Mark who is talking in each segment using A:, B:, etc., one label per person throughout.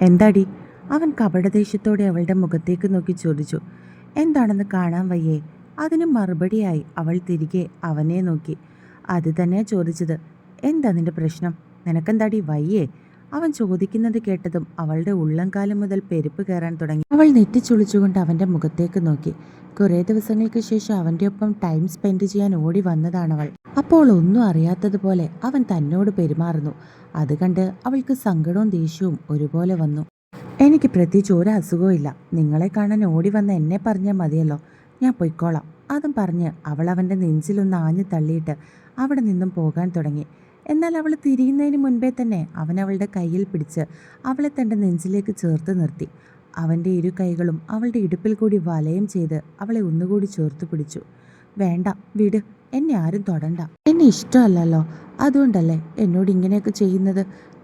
A: എന്താടി? അവൻ കപടദേഷ്യത്തോടെ അവളുടെ മുഖത്തേക്ക് നോക്കി ചോദിച്ചു. എന്താണെന്ന് കാണാൻ വയ്യേ? അതിന് മറുപടിയായി അവൾ തിരികെ അവനെ നോക്കി. അത് തന്നെയാ ചോദിച്ചത്. എന്താ നിന്റെ പ്രശ്നം? നിനക്കെന്താടി വയ്യേ? അവൻ ചോദിക്കുന്നത് കേട്ടതും അവളുടെ ഉള്ളംകാലം മുതൽ പെരുപ്പ് കയറാൻ തുടങ്ങി. അവൾ നെറ്റിച്ചുളിച്ചുകൊണ്ട് അവൻ്റെ മുഖത്തേക്ക് നോക്കി. കുറേ ദിവസങ്ങൾക്ക് ശേഷം അവൻ്റെ ഒപ്പം ടൈം സ്പെൻഡ് ചെയ്യാൻ ഓടി വന്നതാണവൾ. അപ്പോൾ ഒന്നും അറിയാത്തതുപോലെ അവൻ തന്നോട് പെരുമാറുന്നു. അത് കണ്ട് അവൾക്ക് സങ്കടവും ദേഷ്യവും ഒരുപോലെ വന്നു. എനിക്ക് പ്രത്യേകിച്ച് ഒരു അസുഖവും ഇല്ല. നിങ്ങളെ കാണാൻ ഓടി വന്ന എന്നെ പറഞ്ഞാൽ മതിയല്ലോ, ഞാൻ പൊയ്ക്കോളാം. അതും പറഞ്ഞ് അവൾ അവൻ്റെ നെഞ്ചിലൊന്ന് ആഞ്ഞു തള്ളിയിട്ട് അവിടെ നിന്നും പോകാൻ തുടങ്ങി. എന്നാൽ അവൾ തിരിയുന്നതിന് മുൻപേ തന്നെ അവൻ അവളുടെ കയ്യിൽ പിടിച്ച് അവളെ തൻ്റെ നെഞ്ചിലേക്ക് ചേർത്ത് നിർത്തി. അവൻ്റെ ഇരു കൈകളും അവളുടെ ഇടുപ്പിൽ കൂടി വലയം ചെയ്ത് അവളെ ഒന്നുകൂടി ചേർത്ത് പിടിച്ചു. വേണ്ട, വിട്, എന്നെ ആരും തൊടണ്ട. എന്നെ ഇഷ്ടമല്ലല്ലോ, അതുകൊണ്ടല്ലേ എന്നോട് ഇങ്ങനെയൊക്കെ ചെയ്യുന്നത്.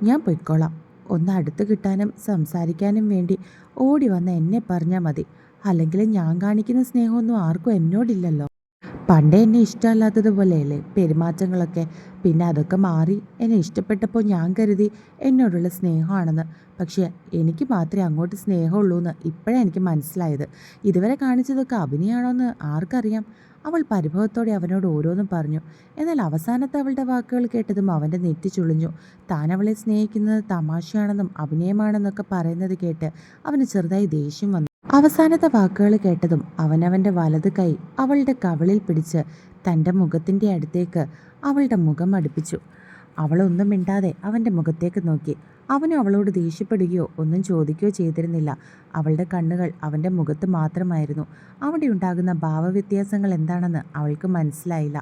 A: ഞാൻ പൊയ്ക്കോളാം. ഒന്ന് അടുത്ത് കിട്ടാനും സംസാരിക്കാനും വേണ്ടി ഓടി വന്ന എന്നെ പറഞ്ഞാൽ മതി. അല്ലെങ്കിൽ ഞാൻ കാണിക്കുന്ന സ്നേഹമൊന്നും ആർക്കും എന്നോടില്ലല്ലോ. പണ്ടേ എന്നെ ഇഷ്ടമല്ലാത്തതുപോലെയല്ലേ പെരുമാറ്റങ്ങളൊക്കെ. പിന്നെ അതൊക്കെ മാറി എന്നെ ഇഷ്ടപ്പെട്ടപ്പോൾ ഞാൻ കരുതി എന്നോടുള്ള സ്നേഹമാണെന്ന്. പക്ഷേ എനിക്ക് മാത്രമേ അങ്ങോട്ട് സ്നേഹമുള്ളൂ എന്ന് ഇപ്പോഴാണ് എനിക്ക് മനസ്സിലായത്. ഇതുവരെ കാണിച്ചതൊക്കെ അഭിനയമാണോയെന്ന് ആർക്കറിയാം. അവൾ പരിഭവത്തോടെ അവനോട് ഓരോന്നും പറഞ്ഞു. എന്നാൽ അവസാനത്തെ അവളുടെ വാക്കുകൾ കേട്ടതും അവൻ്റെ നെറ്റി ചുളിഞ്ഞു. താൻ അവളെ സ്നേഹിക്കുന്നത് തമാശയാണെന്നും അഭിനയമാണെന്നൊക്കെ പറയുന്നത് കേട്ട് അവന് ചെറുതായി ദേഷ്യം വന്നു. അവസാനത്തെ വാക്കുകൾ കേട്ടതും അവനവൻ്റെ വലത് കൈ അവളുടെ കവിളിൽ പിടിച്ച് തൻ്റെ മുഖത്തിൻ്റെ അടുത്തേക്ക് അവളുടെ മുഖം അടുപ്പിച്ചു. അവളൊന്നും മിണ്ടാതെ അവൻ്റെ മുഖത്തേക്ക് നോക്കി. അവനും അവളോട് ദേഷ്യപ്പെടുകയോ ഒന്നും ചോദിക്കുകയോ ചെയ്തിരുന്നില്ല. അവളുടെ കണ്ണുകൾ അവൻ്റെ മുഖത്ത് മാത്രമായിരുന്നു. അവിടെ ഉണ്ടാകുന്ന ഭാവവ്യത്യാസങ്ങൾ എന്താണെന്ന് അവൾക്ക് മനസ്സിലായില്ല.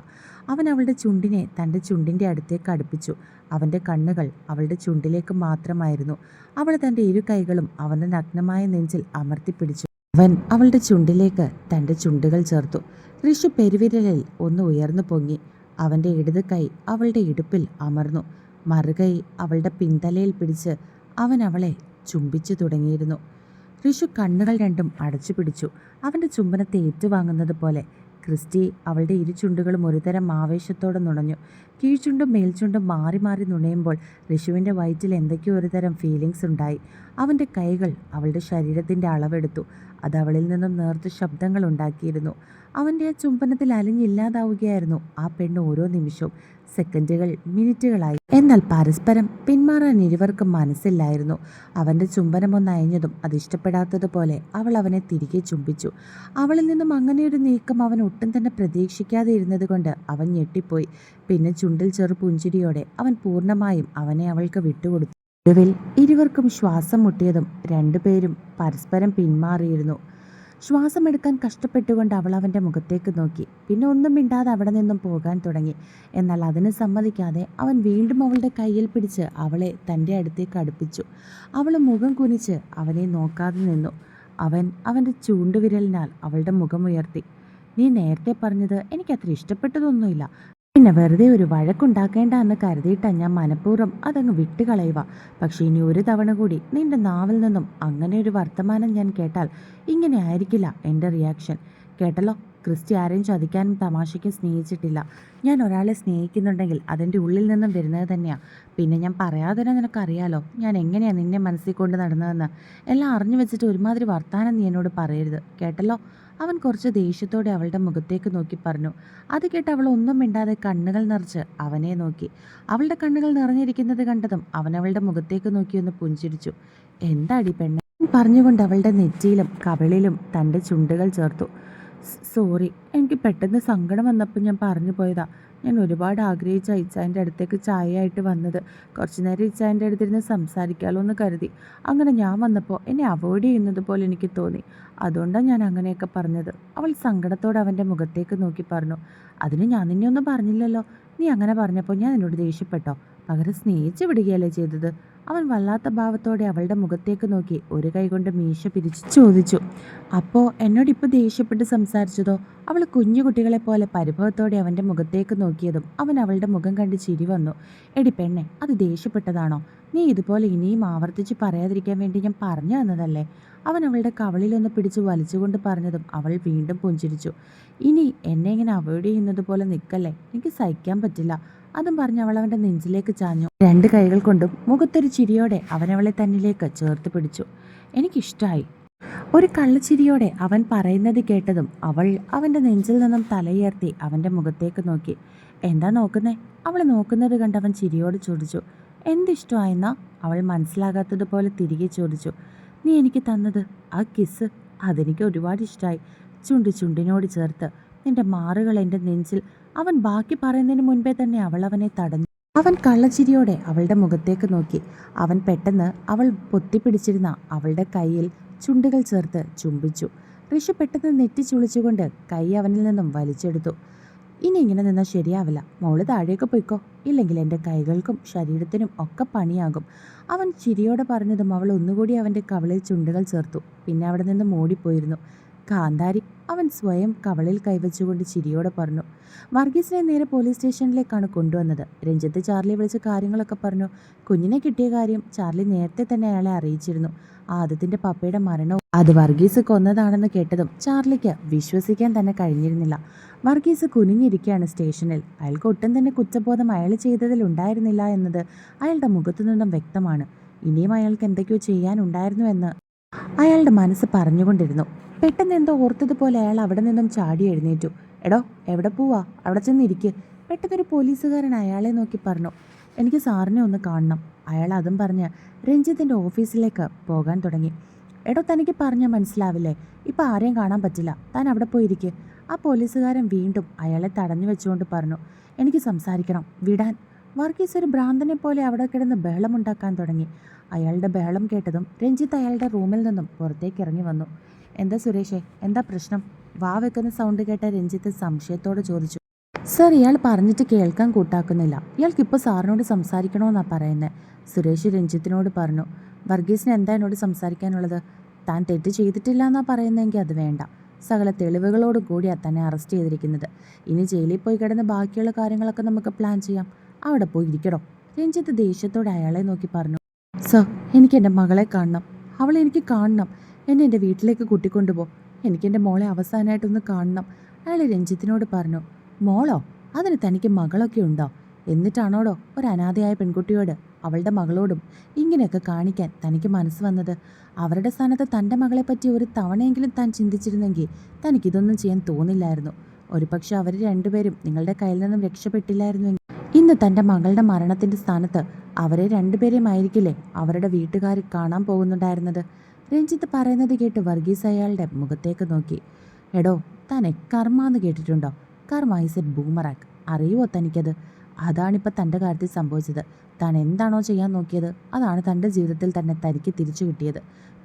A: അവൻ അവളുടെ ചുണ്ടിനെ തൻ്റെ ചുണ്ടിൻ്റെ അടുത്തേക്ക് അടുപ്പിച്ചു. അവൻ്റെ കണ്ണുകൾ അവളുടെ ചുണ്ടിലേക്ക് മാത്രമായിരുന്നു. അവൾ തൻ്റെ ഇരു കൈകളും അവൻ്റെ നഗ്നമായ നെഞ്ചിൽ അമർത്തിപ്പിടിച്ചു. അവൻ അവളുടെ ചുണ്ടിലേക്ക് തൻ്റെ ചുണ്ടുകൾ ചേർത്തു. ഋഷു പെരുവിരലിൽ ഒന്ന് ഉയർന്നു പൊങ്ങി. അവൻ്റെ ഇടത് കൈ അവളുടെ ഇടുപ്പിൽ അമർന്നു. മറുകൈ അവളുടെ പിന്തലയിൽ പിടിച്ച് അവൻ അവളെ ചുംബിച്ചു തുടങ്ങിയിരുന്നു. ഋഷു കണ്ണുകൾ രണ്ടും അടച്ചു പിടിച്ചു. അവൻ്റെ ചുംബനത്തെ ഏറ്റുവാങ്ങുന്നത് പോലെ. ക്രിസ്റ്റി അവളുടെ ഇരു ചുണ്ടുകളും ഒരുതരം ആവേശത്തോടെ നുണഞ്ഞു. കീഴ്ചുണ്ടും മേൽചുണ്ടും മാറി മാറി നുണയുമ്പോൾ ഋഷുവിൻ്റെ വയറ്റിൽ എന്തൊക്കെയോ ഒരുതരം ഫീലിങ്സ് ഉണ്ടായി. അവൻ്റെ കൈകൾ അവളുടെ ശരീരത്തിൻ്റെ അളവെടുത്തു. അത് അവളിൽ നിന്നും നേർത്ത ശബ്ദങ്ങൾ ഉണ്ടാക്കിയിരുന്നു. അവൻ്റെ ആ ചുംബനത്തിൽ അലിഞ്ഞില്ലാതാവുകയായിരുന്നു ആ പെണ്ണ് ഓരോ നിമിഷവും. സെക്കൻഡുകൾ മിനിറ്റുകളായി. എന്നാൽ പരസ്പരം പിന്മാറാൻ ഇരുവർക്കും മനസ്സില്ലായിരുന്നു. അവൻ്റെ ചുംബനമൊന്ന് അയഞ്ഞതും അത് ഇഷ്ടപ്പെടാത്തതുപോലെ അവൾ അവനെ തിരികെ ചുംബിച്ചു. അവളിൽ നിന്നും അങ്ങനെയൊരു നീക്കം അവൻ ഒട്ടും തന്നെ പ്രതീക്ഷിക്കാതെ ഇരുന്നത് കൊണ്ട് അവൻ ഞെട്ടിപ്പോയി. പിന്നെ ചുണ്ടിൽ ചെറു പുഞ്ചിരിയോടെ അവൻ പൂർണ്ണമായും അവനെ അവൾക്ക് വിട്ടുകൊടുത്തു. ഒടുവിൽ ഇരുവർക്കും ശ്വാസം മുട്ടിയതും രണ്ടുപേരും പരസ്പരം പിന്മാറിയിരുന്നു. ശ്വാസമെടുക്കാൻ കഷ്ടപ്പെട്ടുകൊണ്ട് അവൾ അവൻ്റെ മുഖത്തേക്ക് നോക്കി. പിന്നെ ഒന്നും മിണ്ടാതെ അവിടെ നിന്നും പോകാൻ തുടങ്ങി. എന്നാൽ അതിന് സമ്മതിക്കാതെ അവൻ വീണ്ടും അവളുടെ കയ്യിൽ പിടിച്ച് അവളെ തൻ്റെ അടുത്തേക്ക് അടുപ്പിച്ചു. അവൾ മുഖം കുനിച്ച് അവനെ നോക്കാതെ നിന്നു. അവൻ അവൻ്റെ ചൂണ്ടുവിരലിനാൽ അവളുടെ മുഖമുയർത്തി. നീ നേരത്തെ പറഞ്ഞത് എനിക്കത്ര ഇഷ്ടപ്പെട്ടതൊന്നുമില്ല. പിന്നെ വെറുതെ ഒരു വഴക്കുണ്ടാക്കേണ്ട എന്ന് കരുതിയിട്ടാണ് ഞാൻ മനഃപൂർവ്വം അതങ്ങ് വിട്ടുകളയുക. പക്ഷേ ഇനി ഒരു തവണ കൂടി നിന്റെ നാവിൽ നിന്നും അങ്ങനെ ഒരു വർത്തമാനം ഞാൻ കേട്ടാൽ ഇങ്ങനെ ആയിരിക്കില്ല എൻ്റെ റിയാക്ഷൻ. കേട്ടല്ലോ, ക്രിസ്റ്റി ആരെയും ചതിക്കാനും തമാശയ്ക്കും സ്നേഹിച്ചിട്ടില്ല. ഞാൻ ഒരാളെ സ്നേഹിക്കുന്നുണ്ടെങ്കിൽ അതിൻ്റെ ഉള്ളിൽ നിന്നും വരുന്നത് തന്നെയാണ്. പിന്നെ ഞാൻ പറയാതെ തന്നെ നിനക്കറിയാലോ ഞാൻ എങ്ങനെയാണ് നിന്നെ മനസ്സിൽ കൊണ്ട് നടന്നതെന്ന്. എല്ലാം അറിഞ്ഞു വെച്ചിട്ട് ഒരുമാതിരി വർത്താനം നീ എന്നോട് പറയരുത്, കേട്ടല്ലോ. അവൻ കുറച്ച് ദേഷ്യത്തോടെ അവളുടെ മുഖത്തേക്ക് നോക്കി പറഞ്ഞു. അത് കേട്ട് അവൾ ഒന്നും മിണ്ടാതെ കണ്ണുകൾ നിറച്ച് അവനെ നോക്കി. അവളുടെ കണ്ണുകൾ നിറഞ്ഞിരിക്കുന്നത് കണ്ടതും അവൻ അവളുടെ മുഖത്തേക്ക് നോക്കിയൊന്ന് പുഞ്ചിരിച്ചു. എന്താടി പെണ്ണെ പറഞ്ഞുകൊണ്ട് അവളുടെ നെറ്റിയിലും കവിളിലും തൻ്റെ ചുണ്ടുകൾ ചേർത്തു. സോറി, എനിക്ക് പെട്ടെന്ന് സങ്കടം വന്നപ്പോൾ ഞാൻ പറഞ്ഞു പോയതാ. ഞാൻ ഒരുപാട് ആഗ്രഹിച്ച ഇച്ചായൻ്റെ അടുത്തേക്ക് ചായയായിട്ട് വന്നത്. കുറച്ചു നേരം ഇച്ചായൻ്റെ അടുത്തിരുന്ന് സംസാരിക്കാമല്ലോ എന്ന് കരുതി. അങ്ങനെ ഞാൻ വന്നപ്പോൾ എന്നെ അവോയ്ഡ് ചെയ്യുന്നത് പോലെ എനിക്ക് തോന്നി. അതുകൊണ്ടാണ് ഞാൻ അങ്ങനെയൊക്കെ പറഞ്ഞത്. അവൾ സങ്കടത്തോടെ അവൻ്റെ മുഖത്തേക്ക് നോക്കി പറഞ്ഞു. അതിന് ഞാൻ നിന്നെ ഒന്നും പറഞ്ഞില്ലല്ലോ. നീ അങ്ങനെ പറഞ്ഞപ്പോൾ ഞാൻ എന്നോട് ദേഷ്യപ്പെട്ടോ? പകരം സ്നേഹിച്ച് വിടുകയല്ലേ ചെയ്തത്? അവൻ വല്ലാത്ത ഭാവത്തോടെ അവളുടെ മുഖത്തേക്ക് നോക്കി ഒരു കൈകൊണ്ട് മീശ പിരിച്ച് ചോദിച്ചു. അപ്പോൾ എന്നോടിപ്പോൾ ദേഷ്യപ്പെട്ട് സംസാരിച്ചതോ? അവൾ കുഞ്ഞു കുട്ടികളെപ്പോലെ പരിഭവത്തോടെ അവൻ്റെ മുഖത്തേക്ക് നോക്കിയതും അവൻ അവളുടെ മുഖം കണ്ട് ചിരി വന്നു. എടി പെണ്ണെ, അത് ദേഷ്യപ്പെട്ടതാണോ? നീ ഇതുപോലെ ഇനിയും ആവർത്തിച്ച് പറയാതിരിക്കാൻ വേണ്ടി ഞാൻ പറഞ്ഞു തന്നതല്ലേ. അവൻ അവളുടെ കവളിലൊന്ന് പിടിച്ച് വലിച്ചുകൊണ്ട് പറഞ്ഞതും അവൾ വീണ്ടും പുഞ്ചിരിച്ചു. ഇനി എന്നെ ഇങ്ങനെ അവോയ്ഡ് ചെയ്യുന്നത് പോലെ നിൽക്കല്ലേ, എനിക്ക് സഹിക്കാൻ പറ്റില്ല. അതും പറഞ്ഞ് അവൾ അവൻ്റെ നെഞ്ചിലേക്ക് ചാഞ്ഞു. രണ്ട് കൈകൾ കൊണ്ടും മുഖത്തൊരു ചിരിയോടെ അവനവളെ തന്നിലേക്ക് ചേർത്ത് പിടിച്ചു. എനിക്കിഷ്ടമായി. ഒരു കള്ളച്ചിരിയോടെ അവൻ പറയുന്നത് കേട്ടതും അവൾ അവൻ്റെ നെഞ്ചിൽ നിന്നും തലയുയർത്തി അവൻ്റെ മുഖത്തേക്ക് നോക്കി. എന്താ നോക്കുന്നേ? അവൾ നോക്കുന്നത് കണ്ടവൻ ചിരിയോട് ചോദിച്ചു. എന്തിഷ്ടമായെന്നാ? അവൾ മനസ്സിലാകാത്തതുപോലെ തിരികെ ചോദിച്ചു. നീ എനിക്ക് തന്നത് ആ കിസ്, അതെനിക്ക് ഒരുപാട് ഇഷ്ടമായി. ചുണ്ടിനോട് ചേർത്ത് നിന്റെ മാറുകൾ എൻ്റെ നെഞ്ചിൽ. അവൻ ബാക്കി പറയുന്നതിന് മുൻപേ തന്നെ അവൾ അവനെ തടഞ്ഞു. അവൻ കള്ളച്ചിരിയോടെ അവളുടെ മുഖത്തേക്ക് നോക്കി. അവൻ പെട്ടെന്ന് അവൾ പൊത്തിപ്പിടിച്ചിരുന്ന അവളുടെ കയ്യിൽ ചുണ്ടുകൾ ചേർത്ത് ചുംബിച്ചു. ഋഷി പെട്ടെന്ന് നെറ്റിച്ചുളിച്ചുകൊണ്ട് കൈ അവനിൽ നിന്നും വലിച്ചെടുത്തു. ഇനി ഇങ്ങനെ നിന്നാൽ ശരിയാവില്ല. മോള് താഴേക്ക് പോയിക്കോ, ഇല്ലെങ്കിൽ എൻ്റെ കൈകൾക്കും ശരീരത്തിനും ഒക്കെ പണിയാകും. അവൻ ചിരിയോടെ പറഞ്ഞതും അവൾ ഒന്നുകൂടി അവൻ്റെ കവളിൽ ചുണ്ടുകൾ ചേർത്തു. പിന്നെ അവിടെ നിന്ന് ഓടിപ്പോയിരുന്നു. കാന്താരി, അവൻ സ്വയം കവളിൽ കൈവച്ചുകൊണ്ട് ചിരിയോടെ പറഞ്ഞു. വർഗീസിനെ നേരെ പോലീസ് സ്റ്റേഷനിലേക്കാണ് കൊണ്ടുവന്നത്. രഞ്ജിത്ത് ചാർലിയെ വിളിച്ച് കാര്യങ്ങളൊക്കെ പറഞ്ഞു. കുഞ്ഞിനെ കിട്ടിയ കാര്യം ചാർലി നേരത്തെ തന്നെ അയാളെ അറിയിച്ചിരുന്നു. ആദിത്യൻ്റെ പപ്പയുടെ മരണവും അത് വർഗീസ് കൊന്നതാണെന്ന് കേട്ടതും ചാർലിക്ക് വിശ്വസിക്കാൻ തന്നെ കഴിഞ്ഞിരുന്നില്ല. വർഗീസ് കുനിഞ്ഞിരിക്കുകയാണ് സ്റ്റേഷനിൽ. അയാൾക്ക് ഒട്ടും തന്നെ കുറ്റബോധം അയാൾ ചെയ്തതിൽ ഉണ്ടായിരുന്നില്ല എന്നത് അയാളുടെ മുഖത്തു നിന്നും വ്യക്തമാണ്. ഇനിയും അയാൾക്ക് എന്തൊക്കെയോ ചെയ്യാനുണ്ടായിരുന്നു എന്ന് അയാളുടെ മനസ്സ് പറഞ്ഞുകൊണ്ടിരുന്നു. പെട്ടെന്ന് എന്തോ ഓർത്തതുപോലെ അയാൾ അവിടെ നിന്നും ചാടി എഴുന്നേറ്റു. എടോ, എവിടെ പോവാ? അവിടെ ചെന്നിരിക്ക്. പെട്ടെന്നൊരു പോലീസുകാരൻ അയാളെ നോക്കി പറഞ്ഞു. എനിക്ക് സാറിനെ ഒന്ന് കാണണം. അയാൾ അതും പറഞ്ഞ് രഞ്ജിത്തിൻ്റെ ഓഫീസിലേക്ക് പോകാൻ തുടങ്ങി. എടോ, തനിക്ക് പറഞ്ഞാൽ മനസ്സിലാവില്ലേ? ഇപ്പം ആരെയും കാണാൻ പറ്റില്ല. താൻ അവിടെ പോയിരിക്കെ. ആ പോലീസുകാരൻ വീണ്ടും അയാളെ തടഞ്ഞു വെച്ചുകൊണ്ട് പറഞ്ഞു. എനിക്ക് സംസാരിക്കണം, വിടാൻ. വർഗീസ് ഒരു ഭ്രാന്തനെ പോലെ അവിടെ കിടന്ന് ബഹളമുണ്ടാക്കാൻ തുടങ്ങി. അയാളുടെ ബഹളം കേട്ടതും രഞ്ജിത്ത് അയാളുടെ റൂമിൽ നിന്നും പുറത്തേക്ക് ഇറങ്ങി വന്നു. എന്താ സുരേഷേ, എന്താ പ്രശ്നം? വാ വെക്കുന്ന സൗണ്ട് കേട്ട രഞ്ജിത്ത് സംശയത്തോടെ ചോദിച്ചു. സർ, ഇയാൾ പറഞ്ഞിട്ട് കേൾക്കാൻ കൂട്ടാക്കുന്നില്ല. ഇയാൾക്കിപ്പോൾ സാറിനോട് സംസാരിക്കണമെന്നാണ് പറയുന്നത്. സുരേഷ് രഞ്ജിത്തിനോട് പറഞ്ഞു. വർഗീസിന് എന്താ എന്നോട് സംസാരിക്കാനുള്ളത്? താൻ തെറ്റ് ചെയ്തിട്ടില്ല എന്നാ പറയുന്നതെങ്കിൽ അത് വേണ്ട. സകല തെളിവുകളോട് കൂടിയാണ് തന്നെ അറസ്റ്റ് ചെയ്തിരിക്കുന്നത്. ഇനി ജയിലിൽ പോയി കിടന്ന് ബാക്കിയുള്ള കാര്യങ്ങളൊക്കെ നമുക്ക് പ്ലാൻ ചെയ്യാം. അവിടെ പോയി ഇരിക്കണോ? രഞ്ജിത്ത് ദേഷ്യത്തോടെ അയാളെ നോക്കി പറഞ്ഞു. സർ, എനിക്ക് എൻ്റെ മകളെ കാണണം. അവളെ എനിക്ക് കാണണം. എന്നെ എൻ്റെ വീട്ടിലേക്ക് കൂട്ടിക്കൊണ്ടുപോ. എനിക്കെൻ്റെ മോളെ അവസാനമായിട്ടൊന്ന് കാണണം. അയാൾ രഞ്ജിത്തിനോട് പറഞ്ഞു. മോളോ? അതിന് തനിക്ക് മകളൊക്കെ ഉണ്ടോ? എന്നിട്ടാണോടോ ഒരു അനാഥയായ പെൺകുട്ടിയോട്, അവളുടെ മകളോടും ഇങ്ങനെയൊക്കെ കാണിക്കാൻ തനിക്ക് മനസ്സ് വന്നത്? അവരുടെ സ്ഥാനത്ത് തൻ്റെ മകളെപ്പറ്റി ഒരു തവണയെങ്കിലും താൻ ചിന്തിച്ചിരുന്നെങ്കിൽ തനിക്കിതൊന്നും ചെയ്യാൻ തോന്നില്ലായിരുന്നു. ഒരുപക്ഷെ അവർ രണ്ടുപേരും നിങ്ങളുടെ കയ്യിൽ നിന്നും രക്ഷപ്പെട്ടില്ലായിരുന്നുവെങ്കിൽ ഇന്ന് തൻ്റെ മകളുടെ മരണത്തിൻ്റെ സ്ഥാനത്ത് അവരെ രണ്ടുപേരെയും ആയിരിക്കില്ലേ അവരുടെ വീട്ടുകാർ കാണാൻ പോകുന്നുണ്ടായിരുന്നത്? രഞ്ജിത്ത് പറയുന്നത് കേട്ട് വർഗീസ് അയാളുടെ മുഖത്തേക്ക് നോക്കി. എടോ, താൻ കർമ്മ എന്ന് കേട്ടിട്ടുണ്ടോ? കർമ്മ ഈസ് എ ബൂമറാക്ക്. അറിയുമോ തനിക്കത്? അതാണിപ്പോൾ തൻ്റെ കാര്യത്തിൽ സംഭവിച്ചത്. താൻ എന്താണോ ചെയ്യാൻ നോക്കിയത് അതാണ് തൻ്റെ ജീവിതത്തിൽ തന്നെ തനിക്ക് തിരിച്ചു കിട്ടിയത്.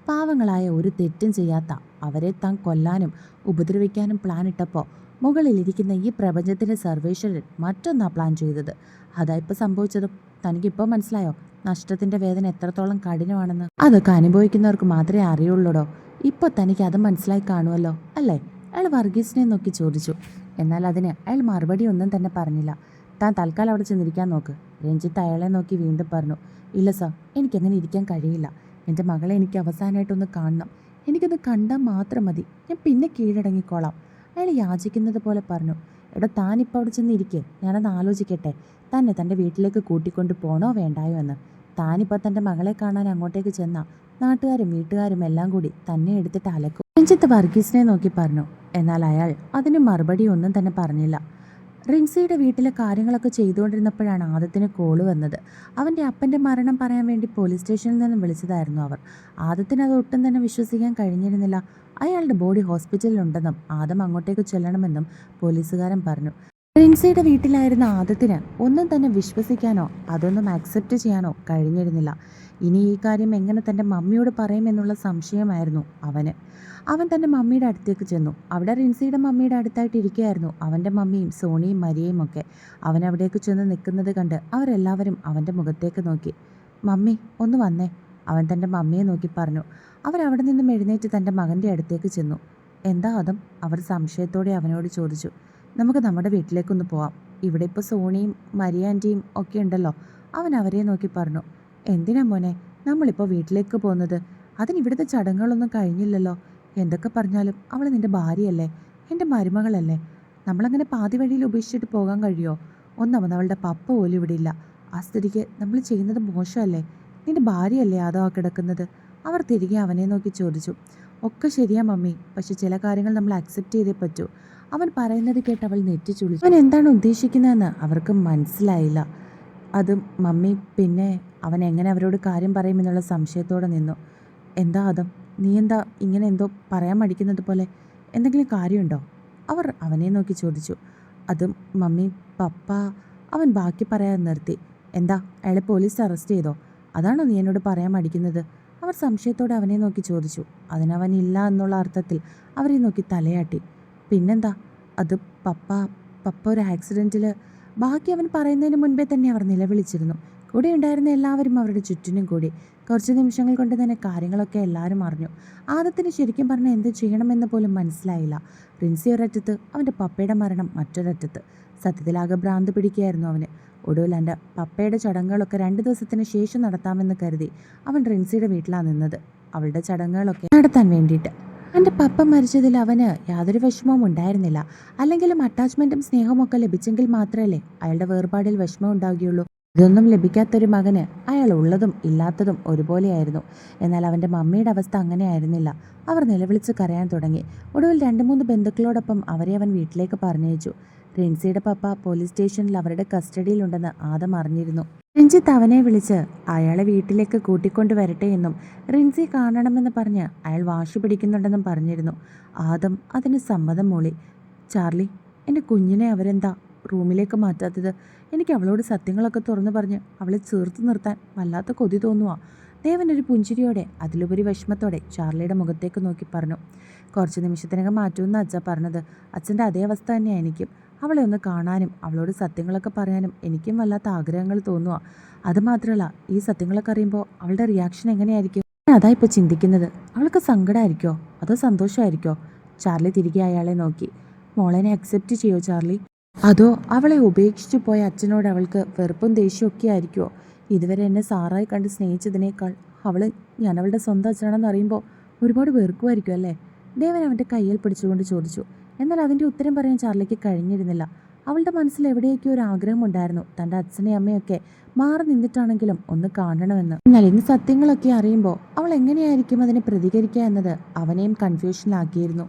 A: പാവങ്ങളായ ഒരു തെറ്റും ചെയ്യാത്ത അവരെ താൻ കൊല്ലാനും ഉപദ്രവിക്കാനും പ്ലാൻ ഇട്ടപ്പോൾ മുകളിലിരിക്കുന്ന ഈ പ്രപഞ്ചത്തിൻ്റെ സർവേശ്വരൻ മറ്റൊന്നാ പ്ലാൻ ചെയ്തത്. അതാ ഇപ്പോൾ സംഭവിച്ചതും. തനിക്കിപ്പോൾ മനസ്സിലായോ നഷ്ടത്തിൻ്റെ വേദന എത്രത്തോളം കഠിനമാണെന്ന്? അതൊക്കെ അനുഭവിക്കുന്നവർക്ക് മാത്രമേ അറിയുള്ളൂടോ. ഇപ്പോൾ തനിക്ക് അത് മനസ്സിലായി കാണുമല്ലോ അല്ലേ? അയാൾ വർഗീസിനെ നോക്കി ചോദിച്ചു. എന്നാൽ അതിന് അയാൾ മറുപടി ഒന്നും തന്നെ പറഞ്ഞില്ല. താൻ തൽക്കാലം അവിടെ ചെന്നിരിക്കാൻ നോക്ക്. രഞ്ജിത്ത് അയാളെ നോക്കി വീണ്ടും പറഞ്ഞു. ഇല്ല സാർ, എനിക്കങ്ങനെ ഇരിക്കാൻ കഴിയില്ല. എൻ്റെ മകളെ എനിക്ക് അവസാനമായിട്ടൊന്ന് കാണണം. എനിക്കൊന്ന് കണ്ടാൽ മാത്രം മതി. ഞാൻ പിന്നെ കീഴടങ്ങിക്കോളാം. അയാൾ യാചിക്കുന്നത് പോലെ പറഞ്ഞു. എടാ, താനിപ്പോൾ അവിടെ ചെന്നിരിക്കെ. ഞാനത് ആലോചിക്കട്ടെ. തന്നെ തൻ്റെ വീട്ടിലേക്ക് കൂട്ടിക്കൊണ്ട് പോണോ വേണ്ടായോ എന്ന്. താനിപ്പോൾ തൻ്റെ മകളെ കാണാൻ അങ്ങോട്ടേക്ക് ചെന്നാൽ നാട്ടുകാരും വീട്ടുകാരും എല്ലാം കൂടി തന്നെ എടുത്തിട്ട് അലക്കും. രഞ്ജിത്ത് വർഗീസിനെ നോക്കി പറഞ്ഞു. എന്നാൽ അയാൾ അതിന് മറുപടി ഒന്നും തന്നെ പറഞ്ഞില്ല. റിൻസിയുടെ വീട്ടിലെ കാര്യങ്ങളൊക്കെ ചെയ്തുകൊണ്ടിരുന്നപ്പോഴാണ് ആദത്തിന് കോള് വന്നത്. അവൻ്റെ അപ്പൻ്റെ മരണം പറയാൻ വേണ്ടി പോലീസ് സ്റ്റേഷനിൽ നിന്നും വിളിച്ചതായിരുന്നു അവർ. ആദത്തിന് അത് ഒട്ടും തന്നെ വിശ്വസിക്കാൻ കഴിഞ്ഞിരുന്നില്ല. അയാളുടെ ബോഡി ഹോസ്പിറ്റലിലുണ്ടെന്നും ആദം അങ്ങോട്ടേക്ക് ചെല്ലണമെന്നും പോലീസുകാരൻ പറഞ്ഞു. റിൻസിയുടെ വീട്ടിലായിരുന്ന ആദത്തിന് ഒന്നും തന്നെ വിശ്വസിക്കാനോ അതൊന്നും ആക്സെപ്റ്റ് ചെയ്യാനോ കഴിഞ്ഞിരുന്നില്ല. ഇനി ഈ കാര്യം എങ്ങനെ തൻ്റെ മമ്മിയോട് പറയുമെന്നുള്ള സംശയമായിരുന്നു അവന്. അവൻ തൻ്റെ മമ്മിയുടെ അടുത്തേക്ക് ചെന്നു. അവിടെ റിൻസിയുടെ മമ്മിയുടെ അടുത്തായിട്ട് ഇരിക്കുകയായിരുന്നു അവൻ്റെ മമ്മിയും സോണിയും മരിയയും ഒക്കെ. അവൻ അവിടേക്ക് ചെന്ന് നിൽക്കുന്നത് കണ്ട് അവരെല്ലാവരും അവൻ്റെ മുഖത്തേക്ക് നോക്കി. മമ്മി, ഒന്ന് വന്നേ, അവൻ തൻ്റെ മമ്മിയെ നോക്കി പറഞ്ഞു. അവരവിടെ നിന്നും എഴുന്നേറ്റ് തൻ്റെ മകൻ്റെ അടുത്തേക്ക് ചെന്നു. എന്താ അതും? അവർ സംശയത്തോടെ അവനോട് ചോദിച്ചു. നമുക്ക് നമ്മുടെ വീട്ടിലേക്കൊന്ന് പോവാം. ഇവിടെ ഇപ്പോൾ സോണിയും മരിയ ആൻറ്റിയും ഒക്കെ ഉണ്ടല്ലോ. അവൻ അവരെ നോക്കി പറഞ്ഞു. എന്തിനാ മോനെ നമ്മളിപ്പോൾ വീട്ടിലേക്ക് പോകുന്നത്? അതിന് ഇവിടുത്തെ ചടങ്ങുകളൊന്നും കഴിഞ്ഞില്ലല്ലോ. എന്തൊക്കെ പറഞ്ഞാലും അവൾ നിൻ്റെ ഭാര്യയല്ലേ, എൻ്റെ മരുമകളല്ലേ. നമ്മളങ്ങനെ പാതി വഴിയിൽ ഉപേക്ഷിച്ചിട്ട് പോകാൻ കഴിയുമോ? ഒന്നാമത് അവളുടെ പപ്പ പോലും ഇവിടെ ഇല്ല. ആ സ്ഥിതിക്ക് നമ്മൾ ചെയ്യുന്നത് മോശമല്ലേ? നിന്റെ ഭാര്യയല്ലേ അതോ ആ കിടക്കുന്നത്? അവർ തിരികെ അവനെ നോക്കി ചോദിച്ചു. ഒക്കെ ശരിയാ മമ്മി, പക്ഷെ ചില കാര്യങ്ങൾ നമ്മൾ അക്സെപ്റ്റ് ചെയ്തേ പറ്റൂ. അവൻ പറയുന്നത് കേട്ട് അവൾ നെറ്റിച്ചുളിച്ചു. അവൻ എന്താണ് ഉദ്ദേശിക്കുന്നതെന്ന് അവർക്ക് മനസ്സിലായില്ല. അതും മമ്മി പിന്നെ അവൻ എങ്ങനെ അവരോട് കാര്യം പറയുമെന്നുള്ള സംശയത്തോടെ നിന്നു. എന്താ ആദം, നീ എന്താ ഇങ്ങനെ എന്തോ പറയാൻ മടിക്കുന്നത് പോലെ? എന്തെങ്കിലും കാര്യമുണ്ടോ? അവർ അവനെ നോക്കി ചോദിച്ചു. അതും മമ്മി പപ്പ. അവൻ ബാക്കി പറയാൻ നിർത്തി. എന്താ, അയാളെ പോലീസ് അറസ്റ്റ് ചെയ്തോ? അതാണോ നീ എന്നോട് പറയാൻ മടിക്കുന്നത്? അവർ സംശയത്തോടെ അവനെ നോക്കി ചോദിച്ചു. അതിനവൻ ഇല്ല എന്നുള്ള അർത്ഥത്തിൽ അവരെ നോക്കി തലയാട്ടി. പിന്നെന്താ? അത് പപ്പ പപ്പ ഒരു ആക്സിഡൻറ്റിൽ. ബാക്കി അവൻ പറയുന്നതിന് മുൻപേ തന്നെ അവർ നിലവിളിച്ചിരുന്നു. കൂടെ ഉണ്ടായിരുന്ന എല്ലാവരും അവരുടെ ചുറ്റിനും കൂടി. കുറച്ച് നിമിഷങ്ങൾ കൊണ്ട് തന്നെ കാര്യങ്ങളൊക്കെ എല്ലാവരും അറിഞ്ഞു. ആദത്തിന് ശരിക്കും പറഞ്ഞാൽ എന്ത് ചെയ്യണമെന്ന് പോലും മനസ്സിലായില്ല. റിൻസി ഒരറ്റത്ത്, അവൻ്റെ പപ്പയുടെ മരണം മറ്റൊരറ്റത്ത്. സത്യത്തിലാകെ ഭ്രാന്ത് പിടിക്കുകയായിരുന്നു അവന്. ഒടുവിൽ എൻ്റെ പപ്പയുടെ ചടങ്ങുകളൊക്കെ 2 ദിവസത്തിന് ശേഷം നടത്താമെന്ന് കരുതി അവൻ റിൻസിയുടെ വീട്ടിലാണ് നിന്നത്, അവളുടെ ചടങ്ങുകളൊക്കെ നടത്താൻ വേണ്ടിയിട്ട്. എൻ്റെ പപ്പ മരിച്ചതിൽ അവന് യാതൊരു വിഷമവും ഉണ്ടായിരുന്നില്ല. അല്ലെങ്കിലും അറ്റാച്ച്മെൻറ്റും സ്നേഹവും ഒക്കെ ലഭിച്ചെങ്കിൽ മാത്രമല്ലേ അയാളുടെ വേർപാടിൽ വിഷമം ഉണ്ടാവുകയുള്ളൂ. ഇതൊന്നും ലഭിക്കാത്തൊരു മകന് അയാൾ ഉള്ളതും ഇല്ലാത്തതും ഒരുപോലെയായിരുന്നു. എന്നാൽ അവൻ്റെ മമ്മിയുടെ അവസ്ഥ അങ്ങനെയായിരുന്നില്ല. അവർ നിലവിളിച്ച് കരയാൻ തുടങ്ങി. ഒടുവിൽ 2-3 ബന്ധുക്കളോടൊപ്പം അവരെ അവൻ വീട്ടിലേക്ക് പറഞ്ഞയച്ചു. റിൻസിയുടെ പപ്പ പോലീസ് സ്റ്റേഷനിൽ അവരുടെ കസ്റ്റഡിയിലുണ്ടെന്ന് ആദം അറിഞ്ഞിരുന്നു. രഞ്ജിത്ത് അവനെ വിളിച്ച് അയാളെ വീട്ടിലേക്ക് കൂട്ടിക്കൊണ്ടുവരട്ടെ എന്നും റിൻസി കാണണമെന്ന് പറഞ്ഞ് അയാൾ വാശി പിടിക്കുന്നുണ്ടെന്നും പറഞ്ഞിരുന്നു. ആദം അതിന് സമ്മതം മൂളി. ചാർലി, എൻ്റെ കുഞ്ഞിനെ അവരെന്താ റൂമിലേക്ക് മാറ്റാത്തത്? എനിക്ക് അവളോട് സത്യങ്ങളൊക്കെ തുറന്നു പറഞ്ഞ് അവളെ ചേർത്ത് നിർത്താൻ വല്ലാത്ത കൊതി തോന്നുക. ദേവൻ ഒരു പുഞ്ചിരിയോടെ അതിലുപരി വിഷമത്തോടെ ചാർലിയുടെ മുഖത്തേക്ക് നോക്കി പറഞ്ഞു. കുറച്ച് നിമിഷത്തിനകം മാറ്റുമെന്ന് അച്ഛ പറഞ്ഞത്. അച്ഛൻ്റെ അതേ അവസ്ഥ തന്നെയാണ് എനിക്കും. അവളെ ഒന്ന് കാണാനും അവളോട് സത്യങ്ങളൊക്കെ പറയാനും എനിക്കും വല്ലാത്ത ആഗ്രഹങ്ങൾ തോന്നുക. അതുമാത്രമല്ല, ഈ സത്യങ്ങളൊക്കെ അറിയുമ്പോൾ അവളുടെ റിയാക്ഷൻ എങ്ങനെയായിരിക്കും? ഞാൻ അതാ ഇപ്പോൾ ചിന്തിക്കുന്നത്. അവൾക്ക് സങ്കടമായിരിക്കോ അതോ സന്തോഷമായിരിക്കോ? ചാർലി തിരികെ അയാളെ നോക്കി. മോളെനെ അക്സെപ്റ്റ് ചെയ്യോ ചാർലി? അതോ അവളെ ഉപേക്ഷിച്ചു പോയ അച്ഛനോട് അവൾക്ക് വെറുപ്പും ദേഷ്യമൊക്കെ ആയിരിക്കുമോ? ഇതുവരെ എന്നെ സാറായി കണ്ട് സ്നേഹിച്ചതിനേക്കാൾ ഞാൻ അവളുടെ സ്വന്തം അച്ഛനാണെന്ന് അറിയുമ്പോൾ ഒരുപാട് വെറുക്കുമായിരിക്കും അല്ലേ? ദേവൻ അവൻ്റെ കയ്യിൽ പിടിച്ചുകൊണ്ട് ചോദിച്ചു. എന്നാൽ അതിൻ്റെ ഉത്തരം പറയാൻ ചാർലിക്ക് കഴിഞ്ഞിരുന്നില്ല. അവളുടെ മനസ്സിൽ എവിടെയൊക്കെ ഒരു ആഗ്രഹമുണ്ടായിരുന്നു, തൻ്റെ അച്ഛനെയും അമ്മയൊക്കെ മാറി നിന്നിട്ടാണെങ്കിലും ഒന്ന് കാണണമെന്ന്. എന്നാൽ ഇന്ന് സത്യങ്ങളൊക്കെ അറിയുമ്പോൾ അവൾ എങ്ങനെയായിരിക്കും അതിനെ പ്രതികരിക്കുക എന്നത് അവനെയും കൺഫ്യൂഷനിലാക്കിയിരുന്നു.